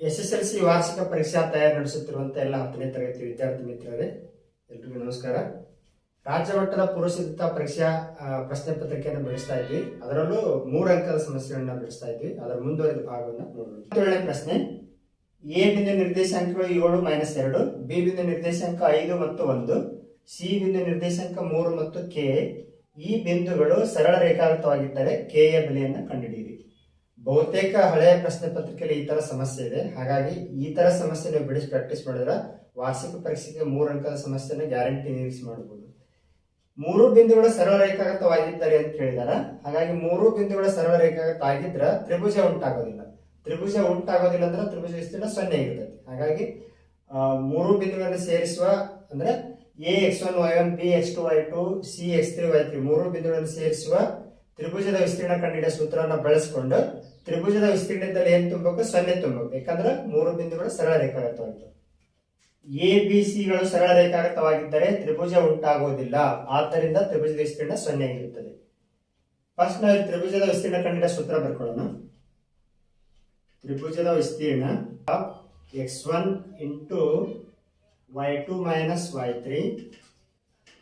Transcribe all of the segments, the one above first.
SSLC ವಾರ್ಷಿಕ ಪರೀಕ್ಷಾ ತಯಾರಿ ನಡೆಸುತ್ತಿರುವಂತ ಎಲ್ಲ 10ನೇ ತರಗತಿ ವಿದ್ಯಾರ್ಥಿ ಮಿತ್ರರೇ, ಎಲ್ರಿಗೂ ನಮಸ್ಕಾರ. ರಾಜ್ಯ ಮಟ್ಟದ ಪೂರ್ವ ಸಿದ್ಧತಾ ಪರೀಕ್ಷಾ ಪ್ರಶ್ನೆ ಪತ್ರಿಕೆಯನ್ನು ಬಿಡಿಸ್ತಾ ಇದ್ವಿ. ಅದರಲ್ಲೂ 3 ಅಂಕದ ಸಮಸ್ಯೆಗಳನ್ನ ಬಿಡಿಸ್ತಾ ಇದ್ವಿ. ಅದರ ಮುಂದುವರೆದ ಭಾಗವನ್ನು ನೋಡೋಣ. 7ನೇ ಪ್ರಶ್ನೆ, ಎ ಬಿಂದು ನಿರ್ದೇಶಾಂಕಗಳು 7 - 2, ಬಿ ಬಿಂದು ನಿರ್ದೇಶಾಂಕ 5 ಮತ್ತು 1, ಸಿ ಬಿಂದು ನಿರ್ದೇಶಾಂಕ 3 ಮತ್ತು ಕೆ. ಈ ಬಿಂದುಗಳು ಸರಳ ರೇಖಾಗತವಾಗಿದ್ದರೆ ಕೆ ಯ ಬೆಲೆಯನ್ನು ಕಂಡುಹಿಡಿಯಿರಿ. ಬಹುತೇಕ ಹಳೆಯ ಪ್ರಶ್ನೆ ಪತ್ರಿಕೆಯಲ್ಲಿ ಈ ತರ ಸಮಸ್ಯೆ ಇದೆ. ಹಾಗಾಗಿ ಈ ತರ ಸಮಸ್ಯೆ ನೀವು ಬಿಡಿಸಿ ಪ್ರಾಕ್ಟೀಸ್ ಮಾಡಿದ್ರೆ ವಾರ್ಷಿಕ ಪರೀಕ್ಷೆಗೆ 3 ಅಂಕದ ಸಮಸ್ಯೆನ ಗ್ಯಾರಂಟಿ ನಿರೀಕ್ಷೆ ಮಾಡಬಹುದು. 3 ಬಿಂದುಗಳು ಸರಳ ರೇಖಾಗತವಾಗಿದ್ದಾರೆ ಅಂತ ಕೇಳಿದಾರ. ಹಾಗಾಗಿ 3 ಬಿಂದುಗಳ ಸರಳ ರೇಖಾಗತ ಆಗಿದ್ರ ತ್ರಿಭುಜ ಉಂಟಾಗೋದಿಲ್ಲ. ತ್ರಿಭುಜ ಉಂಟಾಗೋದಿಲ್ಲ ಅಂದ್ರೆ ತ್ರಿಭುಜ ವಿಸ್ತೀರ್ಣ 0 ಇರ್ತೈತಿ. ಹಾಗಾಗಿ 3 ಬಿಂದುಗಳನ್ನು ಸೇರಿಸುವ ಅಂದ್ರೆ A x1 y1 B x2 y2 C x3 y3 3 ಬಿಂದುಗಳನ್ನು ಸೇರಿಸುವ ತ್ರಿಭುಜದ ವಿಸ್ತೀರ್ಣ ಕಂಡುಹಿಡಿಯುವ ಸೂತ್ರವನ್ನು ಬಳಸಿಕೊಂಡು ತ್ರಿಭುಜದ ವಿಸ್ತೀರ್ಣದಲ್ಲಿ ಏನ್ ತುಂಬಬೇಕು? 0 ತುಂಬಬೇಕು. ಯಾಕಂದ್ರೆ 3 ಬಿಂದುಗಳು ಸರಳ ರೇಖಾಗತವಾಗಿವೆ. ಎ ಬಿ ಸಿಗಳು ಸರಳ ರೇಖಾಗತವಾಗಿದ್ದರೆ ತ್ರಿಭುಜ ಉಂಟಾಗುವುದಿಲ್ಲ. ಆದ್ದರಿಂದ ತ್ರಿಭುಜದ ವಿಸ್ತೀರ್ಣ 0 ಆಗಿರುತ್ತದೆ. ಫಸ್ಟ್ ನಾವು ತ್ರಿಭುಜದ ವಿಸ್ತೀರ್ಣ ಕಂಡುಹಿಡಿಯುವ ಸೂತ್ರ ಬರ್ಕೊಳ್ಳೋಣ. ತ್ರಿಭುಜದ ವಿಸ್ತೀರ್ಣ x1 into y2 minus y3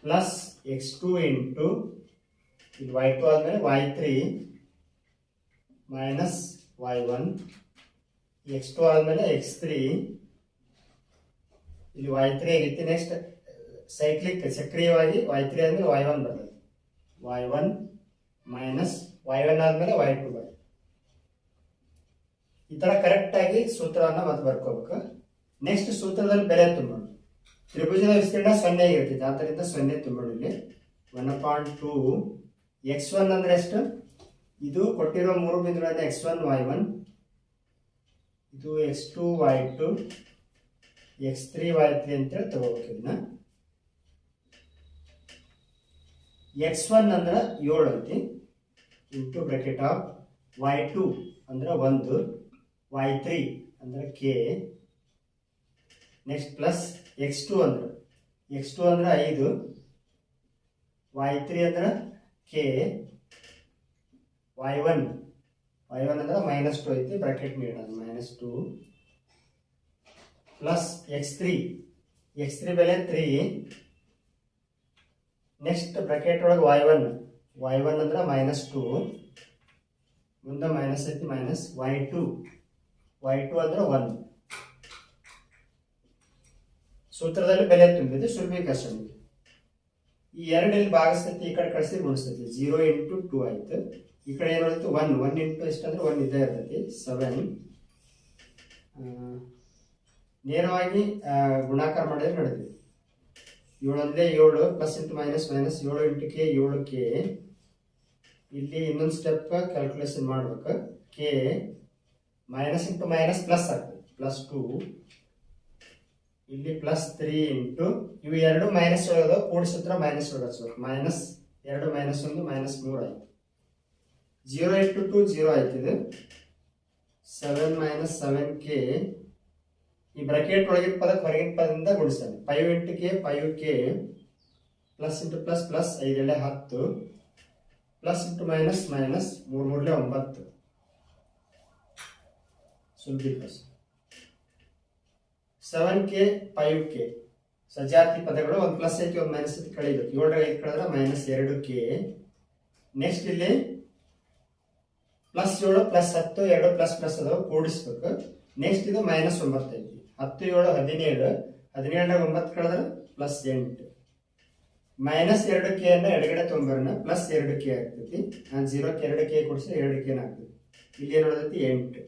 plus x2 into ಇಲ್ಲಿ y2 ಆದ್ಮೇಲೆ y3 ಮೈನಸ್ y1 x2 ಆದ್ಮೇಲೆ x3 ಇಲ್ಲಿ y3 ಆಗಿತ್ತು. ನೆಕ್ಸ್ಟ್ ಸೈಕ್ಲಿಕ್ ಸಕ್ರಿಯವಾಗಿ y3 ಆದ್ಮೇಲೆ y1 ಬರ್ತದೆ. y1 ಮೈನಸ್ y1 ಆದ್ಮೇಲೆ y2 ಬರ್ತದೆ. ಈ ತರ ಕರೆಕ್ಟ್ ಆಗಿ ಸೂತ್ರವನ್ನ ಮತ್ತೆ ಬರ್ಕೋಬೇಕು. ನೆಕ್ಸ್ಟ್ ಸೂತ್ರದಲ್ಲಿ ಬೆಲೆ ತುಂಬೋಣ. ತ್ರಿಭುಜದ ವಿಸ್ತೀರ್ಣ 0 ಆಗಿರ್ತೈತೆ, ಆದ್ದರಿಂದ 0 ತುಂಬೋಣ. ಇಲ್ಲಿ 1/2 x1 ಅಂದ್ರೆ ಎಷ್ಟು? ಇದು ಕೊಟ್ಟಿರುವ 3 ಬಿಂದುಗಳನ್ನ x1 y1, ಇದು x2 y2, x3 y3 ಅಂತೇಳಿ ತಗೋಬೇಕು. ಇದನ್ನ x1 ಅಂದ್ರೆ 7 ಐತಿ ಇಂಟು ಬ್ರಾಕೆಟ್ ಆಫ್ y2 ಅಂದ್ರೆ 1, y3 ಅಂದ್ರೆ k, ನೆಕ್ಸ್ಟ್ ಪ್ಲಸ್ x2 ಅಂದ್ರೆ 5, y3 ಅಂದ್ರೆ k, y1 ಅಂದ್ರೆ -2 ಐತಿ, ಬ್ರಾಕೆಟ್ ನೀಡೋದು -2 ಪ್ಲಸ್ x3 ಬೆಲೆ 3, ನೆಕ್ಸ್ಟ್ ಬ್ರಾಕೆಟ್ ಒಳಗೆ y1 ಅಂದ್ರೆ -2, ಮುಂದೆ ಮೈನಸ್ ಐತಿ, ಮೈನಸ್ y2 ಅಂದ್ರೆ 1. ಸೂತ್ರದಲ್ಲಿ ಬೆಲೆ ತುಂಬಿದ್ದು ಸುಲಭೀಕರಣ. ಈ 2 ಇಲ್ಲಿ ಭಾಗಿಸ್ತೈತಿ, ಈ ಕಡೆ ಕಳಿಸಿ ಗುಣಿಸ್ತೈತಿ. 0 ಇಂಟು 2 ಆಯ್ತು. ಈ ಕಡೆ ಏನು ಬರ್ತೈತಿ? 1 ಇಂಟು ಎಷ್ಟಂದ್ರೆ 1 ಇದ್ದೇ ಇರ್ತೈತಿ, 7. ನೇರವಾಗಿ ಗುಣಾಕಾರ ಮಾಡಿದ್ರೆ ನೋಡಿದ್ವಿ. 7 plus into minus 7 into K 7k. ಇಲ್ಲಿ ಇನ್ನೊಂದು ಸ್ಟೆಪ್ ಕ್ಯಾಲ್ಕುಲೇಷನ್ ಮಾಡ್ಬೇಕು. K minus into minus plus ಆಗ್ತದೆ, +2. ಇಲ್ಲಿ +3 ಇಂಟು ಇವು 2 ಮೈನಸ್ ಒಳಗದ ಕೂಡಿ ಸೂತ್ರ ಮೈನಸ್ ಒಳಗೆ ಹಚ್ಬೇಕು. -2 -1 -3 ಆಯ್ತು. 0 ಇಂಟು 2 0 ಆಯ್ತು. ಇದು 7 - 7k. ಈ ಬ್ರಾಕೆಟ್ ಒಳಗಿನ ಪದಕ್ಕೆ ಹೊರಗಿನ ಪದದಿಂದ ಗುಣಿಸ್ತಾನೆ. 5 into K 5k plus into plus plus 5 10 plus into minus minus 3 9 ಸುಲಭೀಕರಣ. 7k 5k ಸಜಾತಿ ಪದಗಳು. ಒಂದು ಪ್ಲಸ್ ಐತಿ, ಒಂದು ಮೈನಸ್ ಐತಿ, ಕಳಿಬೇಕು. 7 5 ಕಳೆದ್ರೆ -2k. ನೆಕ್ಸ್ಟ್ ಇಲ್ಲಿ +7 +10 2 ಪ್ಲಸ್ ಪ್ಲಸ್ ಅದಾವ, ಕೂಡಿಸ್ಬೇಕು. ನೆಕ್ಸ್ಟ್ ಇದು -9 ಐತಿ. 10 7 17 17 9 ಕಳೆದ್ರೆ +8. -2k ಅನ್ನ ಎಡಗಡೆ ತೊಂಬರೋಣ, +2k ಆಗ್ತೈತಿ. ನಾನು 0ಕ್ಕೆ 2k ಕೊಡಿಸಿ 2k ಆಗ್ತೈತಿ. ಇಲ್ಲಿ ಏನು ನೋಡತೈತಿ? 8.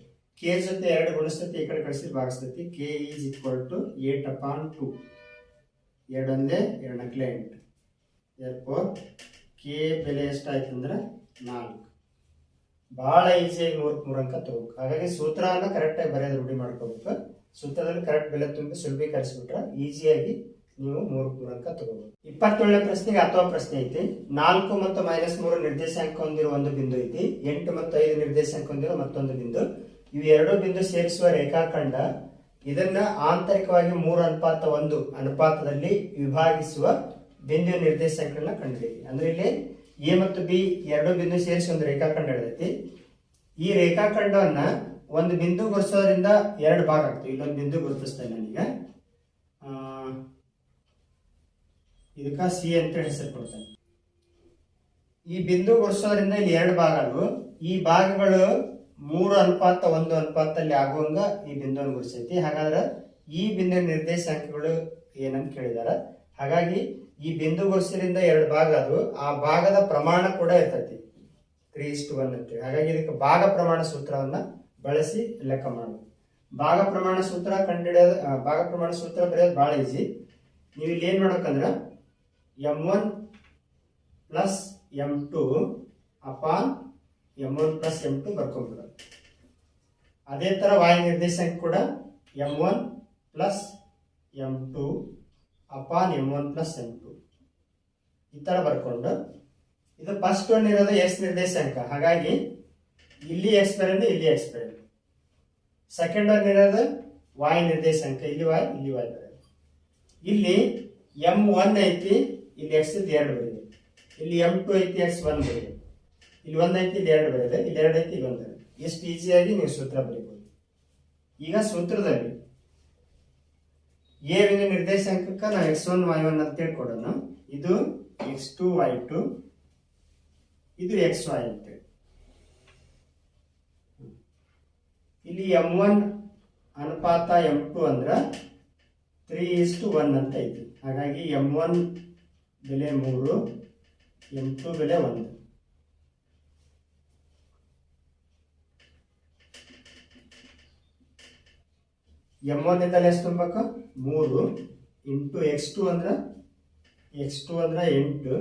ಕೆ ಜೊತೆ 2 ಗುಣಿಸ್ತೈತಿ, ಈ ಕಡೆ ಕಳಿಸಿ ಭಾಗಿಸ್ತೈತಿ. k is equal to 8/2. 2 ಒಂದೇ 2 9 8. therefore ಕೆ ಬೆಲೆ ಎಷ್ಟಾಯ್ತು ಅಂದ್ರೆ 4. ಬಹಳ ಈಸಿಯಾಗಿ 3 ಅಂಕ ತಗೋಬೇಕು. ಹಾಗಾಗಿ ಸೂತ್ರವನ್ನು ಕರೆಕ್ಟ್ ಆಗಿ ಬರೆಯೋದು ರೂಢಿ ಮಾಡ್ಕೋಬೇಕು. ಸೂತ್ರದಲ್ಲಿ ಕರೆಕ್ಟ್ ಬೆಲೆ ತುಂಬಿ ಸುಲಭೀಕರಿಸ್ಬಿಟ್ರೆ ಈಸಿಯಾಗಿ ನೀವು 3 ಅಂಕ ತಗೋಬಹುದು. 27ನೇ ಪ್ರಶ್ನೆಗೆ ಅಥವಾ ಪ್ರಶ್ನೆ ಐತಿ. 4 ಮತ್ತು -3 ನಿರ್ದೇಶಾಂಕ ಹೊಂದಿರುವ ಒಂದು ಬಿಂದು ಐತಿ. 8 ಮತ್ತು 5 ನಿರ್ದೇಶಾಂಕ ಹೊಂದಿರುವ ಮತ್ತೊಂದು ಬಿಂದು. ಇವು 2 ಬಿಂದು ಸೇರಿಸುವ ರೇಖಾಖಂಡ. ಇದನ್ನ ಆಂತರಿಕವಾಗಿ 3:1 ಅನುಪಾತದಲ್ಲಿ ವಿಭಾಗಿಸುವ ಬಿಂದು ನಿರ್ದೇಶಾಂಕಗಳನ್ನ ಕಂಡುಹಿಡಿಯಿರಿ. ಅಂದ್ರೆ ಇಲ್ಲಿ ಎ ಮತ್ತು ಬಿ 2 ಬಿಂದು ಸೇರಿಸಿ ಒಂದು ರೇಖಾಖಂಡ ಹಿಡಿದೈತಿ. ಈ ರೇಖಾಖಂಡವನ್ನ ಒಂದು ಬಿಂದು ಗುರುತಿಸೋದ್ರಿಂದ ಎರಡು ಭಾಗ ಆಗ್ತವೆ. ಇಲ್ಲೊಂದು ಬಿಂದು ಗುರುತಿಸ್ತೇನೆ ನನಗೆ, ಇದಕ್ಕೆ ಸಿ ಅಂತ ಹೆಸರು ಕೊಡ್ತೇನೆ. ಈ ಬಿಂದು ಗುರುತಿಸೋದ್ರಿಂದ ಇಲ್ಲಿ ಎರಡು ಭಾಗಗಳು, ಈ ಭಾಗಗಳು 3:1 ಆಗುವಂಗ ಈ ಬಿಂದುವನ್ನು ಗುರುತಿಸೈತಿ. ಹಾಗಾದ್ರೆ ಈ ಬಿಂದು ನಿರ್ದೇಶಾಂಕಗಳು ಏನಂತ ಕೇಳಿದಾರ. ಹಾಗಾಗಿ ಈ ಬಿಂದು ಗುರುತಿಸೋದ್ರಿಂದ ಎರಡು ಭಾಗ ಅದು, ಆ ಭಾಗದ ಪ್ರಮಾಣ ಕೂಡ ಇರ್ತೈತಿ 3:1 ಅಂತೇಳಿ. ಹಾಗಾಗಿ ಇದಕ್ಕೆ ಭಾಗ ಪ್ರಮಾಣ ಸೂತ್ರವನ್ನ ಬಳಸಿ ಲೆಕ್ಕ ಮಾಡಬೇಕು. ಭಾಗ ಪ್ರಮಾಣ ಸೂತ್ರ ಬರೆಯೋದು ಬಹಳ ಈಸಿ. ನೀವು ಇಲ್ಲಿ ಏನ್ ಮಾಡ್ಬೇಕಂದ್ರ m1 plus m2 upon m1 plus m2 ಬರ್ಕೊಂಡ್ಬಿಡೋದು. ಅದೇ ತರ y ನಿರ್ದೇಶಾಂಕ ಕೂಡ m1 plus m2 upon m1 plus m2 ಈ ತರ ಬರ್ಕೊಂಡು, ಇದು ಫಸ್ಟ್ ಒನ್ ಇರೋದು x ನಿರ್ದೇಶಾಂಕ, ಹಾಗಾಗಿ ಇಲ್ಲಿ x ಬರೋದು, ಇಲ್ಲಿ x ಬರೋದು. ಸೆಕೆಂಡ್ ಒನ್ ಇರೋದು y ನಿರ್ದೇಶಾಂಕ, ಇಲ್ಲಿ y ಬರೋದು. ಇಲ್ಲಿ m1 ಐತಿ, ಇಲ್ಲಿ x ಇದ್ದು 2 ಬರೋದು. ಇಲ್ಲಿ m2 ಐತಿ, x 1 ಬರೋದು. ಇಲ್ಲಿ 1 ಐತಿ, ಇಲ್ಲಿ 2 ಬರೋದು. ಇಲ್ಲಿ 2 ಐತಿ, ಇಲ್ಲಿ 1 ಬರೋದು. ಎಷ್ಟು ಈಸಿಯಾಗಿ ನೀವು ಸೂತ್ರ ಬರೀಬಹುದು. ಈಗ ಸೂತ್ರದಲ್ಲಿ a ವಿನ ನಿರ್ದೇಶಾಂಕಕ್ಕೆ ನಾವು x1 y1 ಅಂತ ತಿಳ್ಕೊಡೋಣ. ಇದು x2 y2, ಇದು xy ಅಂತೇಳಿ. ಇಲ್ಲಿ m1 ಅನುಪಾತ m2 ಅಂದ್ರ 3:1 ಅಂತ ಐತಿ. ಹಾಗಾಗಿ m1 ಬೆಲೆ 3, m2 ಬೆಲೆ 1. m1 ಇಂದ ಎಷ್ಟು ತುಂಬಬೇಕು? 3 ಇಂಟು x2 ಅಂದ್ರ 8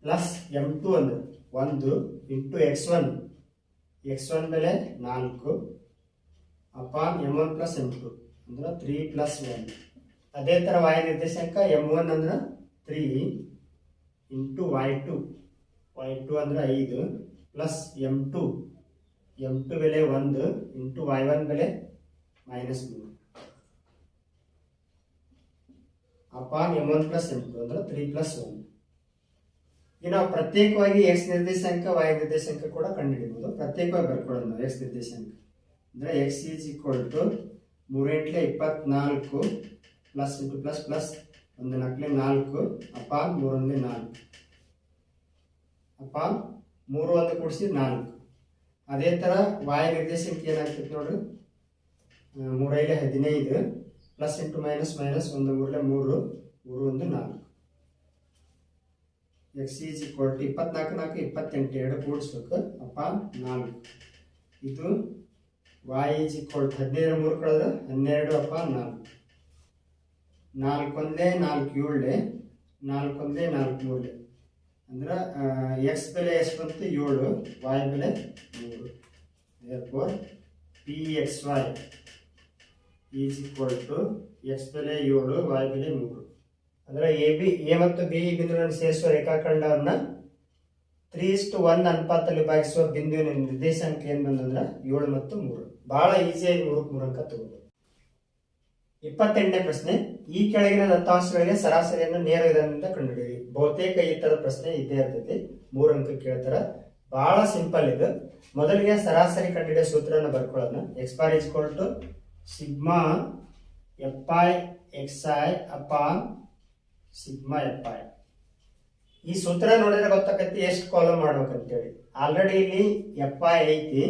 ಪ್ಲಸ್ m2 ಅಂದ್ರೆ 1 ಇಂಟು x1 ಬೆಲೆ 4 ಅಪಾನ್ m1 ಪ್ಲಸ್ m2 ಅಂದ್ರೆ 3 ಪ್ಲಸ್ 1. ಅದೇ ತರ y ನಿರ್ದೇಶಾಂಕ m1 ಅಂದ್ರೆ 3 ಇಂಟು y2 ಅಂದ್ರೆ 5 ಪ್ಲಸ್ m2 ಬೆಲೆ 1 ಇಂಟು y1 ಬೆಲೆ -3 ಅಪಾನ್ m1 ಪ್ಲಸ್ m2 ಅಂದ್ರೆ 3 ಪ್ಲಸ್ 1. ಈಗ ನಾವು ಪ್ರತ್ಯೇಕವಾಗಿ x ನಿರ್ದೇಶಾಂಕ y ನಿರ್ದೇಶಾಂಕ ಕೂಡ ಕಂಡುಹಿಡಿಯಬಹುದು. ಪ್ರತ್ಯೇಕವಾಗಿ ಬರ್ಕೊಳ್ಳೋದು ನಾವು x ನಿರ್ದೇಶಾಂಕ ಅಂದ್ರೆ x is equal to 3 × 24 plus into plus plus 1 × 4 upon 3 × 4 upon 3 1 ಕೂಡಿಸಿ 4. ಅದೇ ತರ y ನಿರ್ದೇಶಾಂಕ ಏನಾಗ್ತದೆ ನೋಡ್ರಿ, 3 × 15 plus into minus 1 3 × 3 3 1 4. x is equal to 24 4 28 2 ಕೂಡಿಸ್ಬೇಕು ಅಪಾನ್ 4. ಇದು y ಈಸ್ ಈಕ್ವಲ್ ಟು 15 3 ಕಳೆದ್ರೆ 12 ಅಪಾನ್ 4. 4 1 4 7 4 1 4 3 ಅಂದ್ರೆ x ಬೆಲೆ ಎಷ್ಟು ಬಂತು 7, y ಬೆಲೆ 3. therefore pxy is equal to x ಬೆಲೆ 7, y ಬೆಲೆ 3. ಅಂದ್ರೆ ಎ ಮತ್ತು ಬಿ ಬಿಂದುಗಳನ್ನು ಸೇರಿಸುವ ರೇಖಾಖಂಡವನ್ನ 3:1 ಅನುಪಾತದಲ್ಲಿ ಭಾಗಿಸುವ ಬಿಂದುವಿನ ನಿರ್ದೇಶಾಂಕ ಏನ್ ಬಂದಂದ್ರ 7 ಮತ್ತು 3. ಬಹಳ ಈಸಿಯಾಗಿ 3 ಅಂಕ ತಗೋಬಹುದು. 28ನೇ ಪ್ರಶ್ನೆ, ಈ ಕೆಳಗಿನ ದತ್ತಾಂಶಗಳಿಗೆ ಸರಾಸರಿಯನ್ನು ನೇರ ವಿಧಾನದಿಂದ ಕಂಡುಹಿಡಿಯಿರಿ. ಬಹುತೇಕ ಈ ತರ ಪ್ರಶ್ನೆ ಇದ್ದೇ ಇರ್ತೈತಿ, 3 ಅಂಕ ಕೇಳ್ತಾರ. ಬಹಳ ಸಿಂಪಲ್ ಇದು. ಮೊದಲಿಗೆ ಸರಾಸರಿ ಕಂಡುಹಿಡಿಯೋ ಸೂತ್ರವನ್ನು ಬರ್ಕೊಳ್ಳೋಣ. x bar is equal to sigma fi xi upon sigma fi. ಈ ಸೂತ್ರ ನೋಡಿದ್ರೆ ಗೊತ್ತಾಗತ್ತೆ ಎಷ್ಟು ಕಾಲಮ್ ಮಾಡ್ಬೇಕಂತೇಳಿ. ಆಲ್ರೆಡಿ ಇಲ್ಲಿ fi ಐತಿ,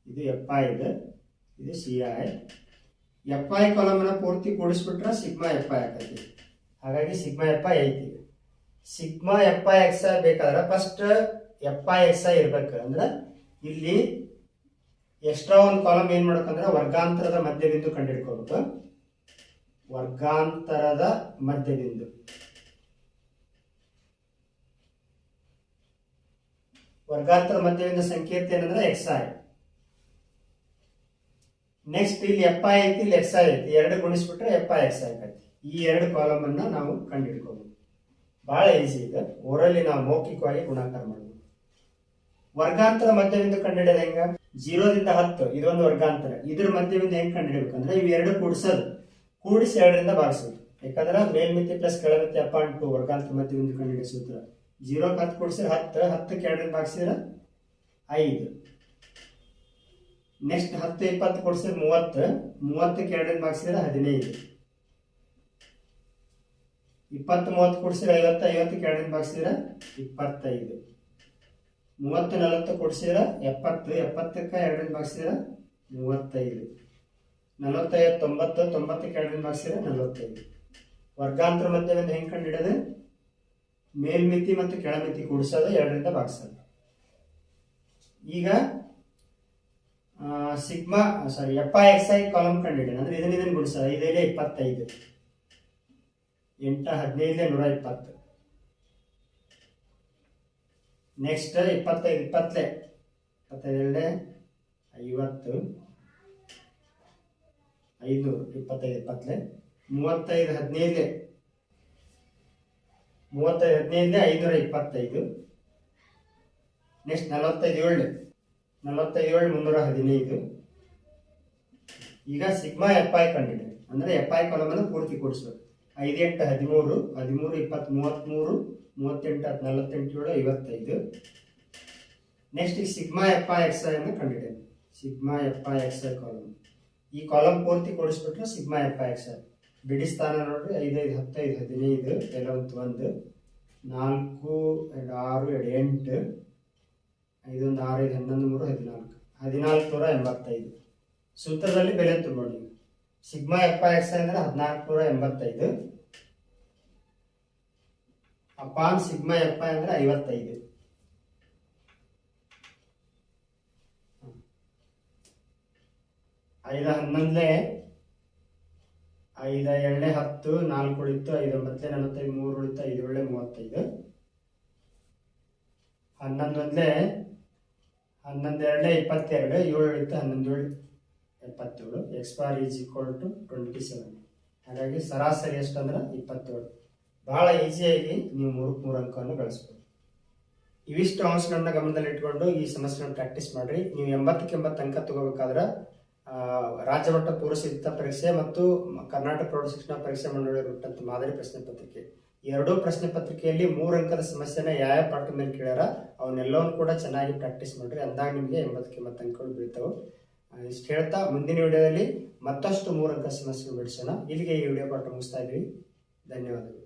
ಇದು fi ಇದೆ, ಇದು ci. fi ಕಾಲಮ್ ನ ಪೂರ್ತಿ ಕೂಡಿಸ್ಬಿಟ್ರೆ ಸಿಗ್ಮಾ fi ಆಗತ್ತೆ. ಹಾಗಾಗಿ ಸಿಗ್ಮಾ fi ಐತಿ. ಸಿಗ್ಮಾ fi xi ಬೇಕಾದ್ರೆ ಫಸ್ಟ್ fi xi ಇರ್ಬೇಕು. ಅಂದ್ರೆ ಇಲ್ಲಿ ಎಕ್ಸ್ಟ್ರಾ ಒಂದು ಕಾಲಮ್ ಏನ್ ಮಾಡ್ಬೇಕಂದ್ರೆ ವರ್ಗಾಂತರದ ಮಧ್ಯಬಿಂದು ಕಂಡುಹಿಡ್ಕೋಬೇಕು. ವರ್ಗಾಂತರದ ಮಧ್ಯಬಿಂದು ಸಂಕೇತ ಏನಂದ್ರೆ xi. ನೆಕ್ಸ್ಟ್ ಇಲ್ಲಿ fi ಐತಿ, ಇಲ್ಲಿ xi ಐತಿ, ಎರಡು ಗುಣಿಸ್ಬಿಟ್ರೆ fi xi ಆಗತ್ತೆ. ಈ ಎರಡು ಕಾಲಮ್ ಅನ್ನ ನಾವು ಕಂಡುಹಿಡ್ಕೋಬಹುದು. ಬಹಳ ಈಸಿ ಇದೆ. ಓರಲ್ಲಿ ನಾವು ಮೌಖಿಕವಾಗಿ ಗುಣಾಕಾರ ಮಾಡಬಹುದು. ವರ್ಗಾಂತರ ಮಧ್ಯಬಿಂದು ಕಂಡುಹಿಡಿಯೋದು ಹೆಂಗ? 0 ರಿಂದ 10 ಇದೊಂದು ವರ್ಗಾಂತರ. ಇದ್ರ ಮಧ್ಯಬಿಂದು ಹೆಂಗ್ ಕಂಡುಹಿಡಬೇಕಂದ್ರೆ ಇವು ಎರಡು ಕೂಡಿಸೋದು, ಕೂಡಿಸಿ 2 ರಿಂದ ಭಾಗಿಸೋದು. ಯಾಕಂದ್ರೆ ಮೇಲ್ಮಿತಿ ಪ್ಲಸ್ ಕೆಳಮಿತಿ ಅಪಾನ್ 2 ವರ್ಗಾಂತರ ಮಧ್ಯಬಿಂದು ಕಂಡುಹಿಡಿಯೋ ಸೂತ್ರ. 0 ಕ್ಕೆ 10 ಕೂಡಿಸಿದ್ರೆ 10, 10ಕ್ಕೆ 2 ರಿಂದ ಭಾಗಿಸಿದ್ರೆ 5. ನೆಕ್ಸ್ಟ್ 10 20 ಕೊಡ್ಸಿದ್ರೆ 30, 30ಕ್ಕೆ 2 ಭಾಗಿಸಿದ್ರೆ 15, 20 30 ಕೊಡ್ಸಿದ್ರೆ 50, 50ಕ್ಕೆ 2 ಭಾಗಿಸಿದ್ರೆ 25, 30 40 ಕೊಡ್ಸಿದ್ರೆ 70, 70ಕ್ಕೆ 2 ಭಾಗಿಸಿದ್ರೆ 35, 45 90, 90ಕ್ಕೆ 2 ಭಾಗಿಸಿದ್ರೆ 45. ವರ್ಗಾಂತರ ಮಧ್ಯದಿಂದ ಹೆಂಗೆ ಕಂಡುಹಿಡಿಯೋದು? ಮೇಲ್ಮಿತಿ ಮತ್ತು ಕೆಳಮಿತಿ ಕೂಡಿಸೋದು, 2ರಿಂದ ಭಾಗಿಸೋದು. ಈಗ sigma F I X I column ಕಂಡುಹಿಡಿಯೋಣ. ಅಂದ್ರೆ ಇದನ್ನ ಗುಡಿಸೋದು. 5 25, 8 15 120. ನೆಕ್ಸ್ಟ್ 25 20 25 50 500 25 20 35 15 525. ನೆಕ್ಸ್ಟ್ 45 7 315. ಈಗ ಸಿಗ್ಮಾ ಎಫ್ ಐ ಕಂಡುಹಿಡಿಯೋದು. ಅಂದ್ರೆ ಎಫ್ ಐ ಕಾಲಮ್ ಅನ್ನು ಪೂರ್ತಿ ಕೂಡಿಸ್ಬೇಕು. 5 8 13 13 20 33 38 48 7 55. ನೆಕ್ಸ್ಟ್ ಈಗ sigma F I X I ಅನ್ನು ಕಂಡುಹಿಡಿಯೋದು. Sigma F I X I column, ಈ ಕಾಲಮ್ ಪೂರ್ತಿ ಕೂಡಿಸ್ಬಿಟ್ರೆ sigma F I X I. ಬಿಡಿ ಸ್ಥಾನ ನೋಡ್ರಿ, 5 5 10 5 15 ಎಲ್ಲ 1 4 2 6 2 8 5 1 6 5 11 3 14 1485. ಸೂತ್ರದಲ್ಲಿ ಬೆಲೆ ತಗೊಳ್ಳಿ. Sigma F I X I ಅಂದ್ರೆ 1485 ಅಪಾನ್ ಸಿಗ್ಮಾ ಎಫ್ ಐ ಅಂದ್ರೆ 55. 5 11 5 2 10 4 ಉಳಿತು 5 9 45 3 ಉಳಿತು 5 7 35. 11 11 2 22 7 ಉಳಿತು 11 77. X bar is equal to 27. ಹಾಗಾಗಿ ಸರಾಸರಿ ಎಷ್ಟು ಅಂದ್ರೆ 27. ಬಹಳ ಈಸಿಯಾಗಿ ನೀವು 3 ಅಂಕವನ್ನು ಗಳಿಸ್ಬೋದು. ಇವಿಷ್ಟು ಅಂಶಗಳನ್ನ ಗಮನದಲ್ಲಿ ಇಟ್ಕೊಂಡು ಈ ಸಮಸ್ಯೆಯನ್ನು ಪ್ರಾಕ್ಟೀಸ್ ಮಾಡ್ರಿ. ನೀವು 80ಕ್ಕೆ 80 ಅಂಕ ತಗೋಬೇಕಾದ್ರೆ ರಾಜ್ಯ ಮಟ್ಟ ಪೂರ್ವ ಸಿದ್ಧತಾ ಪರೀಕ್ಷೆ ಮತ್ತು ಕರ್ನಾಟಕ ಪ್ರೌಢ ಶಿಕ್ಷಣ ಪರೀಕ್ಷೆ ಮಂಡಳಿ ಬಿಟ್ಟಂತ ಮಾದರಿ ಪ್ರಶ್ನೆ ಪತ್ರಿಕೆ, ಎರಡೂ ಪ್ರಶ್ನೆ ಪತ್ರಿಕೆಯಲ್ಲಿ 3 ಅಂಕದ ಸಮಸ್ಯೆನ ಯಾವ ಪಾಠದ ಮೇಲೆ ಕೇಳ್ಯಾರ ಅವನ್ನೆಲ್ಲವನ್ನು ಕೂಡ ಚೆನ್ನಾಗಿ ಪ್ರಾಕ್ಟೀಸ್ ಮಾಡ್ರಿ. ಅಂದಾಗ ನಿಮಗೆ 80ಕ್ಕೆ 80 ಅಂಕಗಳು ಬೀಳ್ತಾವೆ. ಇಷ್ಟು ಹೇಳ್ತಾ ಮುಂದಿನ ವಿಡಿಯೋದಲ್ಲಿ ಮತ್ತಷ್ಟು 3 ಅಂಕ ಸಮಸ್ಯೆ ಬಿಡಿಸೋಣ. ಇಲ್ಲಿಗೆ ಈ ವಿಡಿಯೋ ಪಾಠ ಮುಗಿಸ್ತಾ ಇದ್ದೀವಿ. ಧನ್ಯವಾದಗಳು.